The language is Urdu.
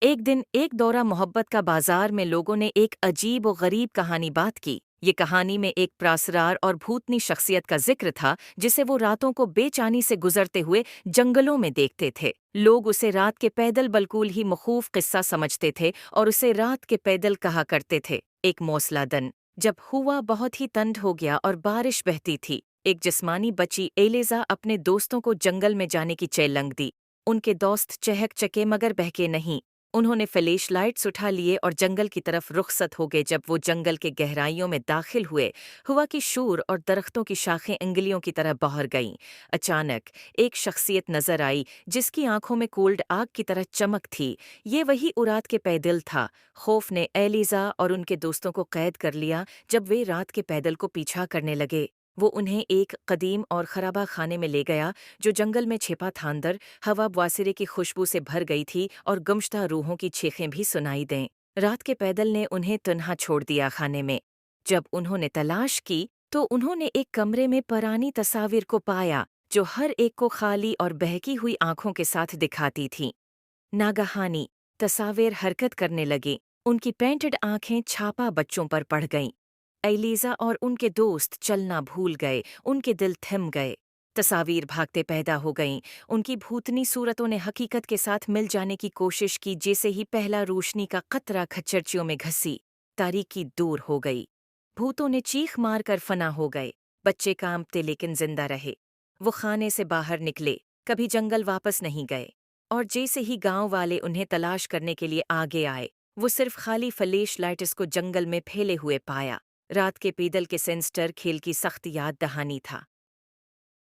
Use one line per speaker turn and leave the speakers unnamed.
ایک دن ایک دورہ محبت کا بازار میں لوگوں نے ایک عجیب و غریب کہانی بات کی۔ یہ کہانی میں ایک پراسرار اور بھوتنی شخصیت کا ذکر تھا جسے وہ راتوں کو بے چانی سے گزرتے ہوئے جنگلوں میں دیکھتے تھے۔ لوگ اسے رات کے پیدل بالکل ہی مخوف قصہ سمجھتے تھے اور اسے رات کے پیدل کہا کرتے تھے۔ ایک موسلا دن جب ہوا بہت ہی تنڈ ہو گیا اور بارش بہتی تھی، ایک جسمانی بچی ایلیزا اپنے دوستوں کو جنگل میں جانے کی چیلنگ دی۔ ان کے دوست چہک چکے مگر بہکے نہیں۔ انہوں نے فلیش لائٹس اٹھا لیے اور جنگل کی طرف رخصت ہو گئے۔ جب وہ جنگل کے گہرائیوں میں داخل ہوئے، ہوا کی شور اور درختوں کی شاخیں انگلیوں کی طرح بہر گئیں۔ اچانک ایک شخصیت نظر آئی جس کی آنکھوں میں کولڈ آگ کی طرح چمک تھی۔ یہ وہی ارات کے پیدل تھا۔ خوف نے ایلیزا اور ان کے دوستوں کو قید کر لیا۔ جب وہ رات کے پیدل کو پیچھا کرنے لگے، وہ انہیں ایک قدیم اور خرابہ خانے میں لے گیا جو جنگل میں چھپا تھا۔ اندر ہوا بواسرے کی خوشبو سے بھر گئی تھی اور گمشتہ روحوں کی چیخیں بھی سنائی دیں۔ رات کے پیدل نے انہیں تنہا چھوڑ دیا خانے میں۔ جب انہوں نے تلاش کی تو انہوں نے ایک کمرے میں پرانی تصاویر کو پایا جو ہر ایک کو خالی اور بہکی ہوئی آنکھوں کے ساتھ دکھاتی تھیں۔ ناگہانی تصاویر حرکت کرنے لگیں۔ ان کی پینٹڈ آنکھیں چھاپا بچوں پر پڑ گئیں۔ ایلیزا اور ان کے دوست چلنا بھول گئے، ان کے دل تھم گئے۔ تصاویر بھاگتے پیدا ہو گئیں۔ ان کی بھوتنی صورتوں نے حقیقت کے ساتھ مل جانے کی کوشش کی۔ جیسے ہی پہلا روشنی کا قطرہ کھچرچیوں میں گھسی، تاریکی دور ہو گئی۔ بھوتوں نے چیخ مار کر فنا ہو گئے۔ بچے کانپتے لیکن زندہ رہے۔ وہ خانے سے باہر نکلے، کبھی جنگل واپس نہیں گئے، اور جیسے ہی گاؤں والے انہیں تلاش کرنے کے لیے آگے آئے، وہ صرف خالی فلیش لائٹس کو جنگل میں پھیلے ہوئے پایا۔ رات کے پیدل کے سینسٹر کھیل کی سخت یاد دہانی تھا۔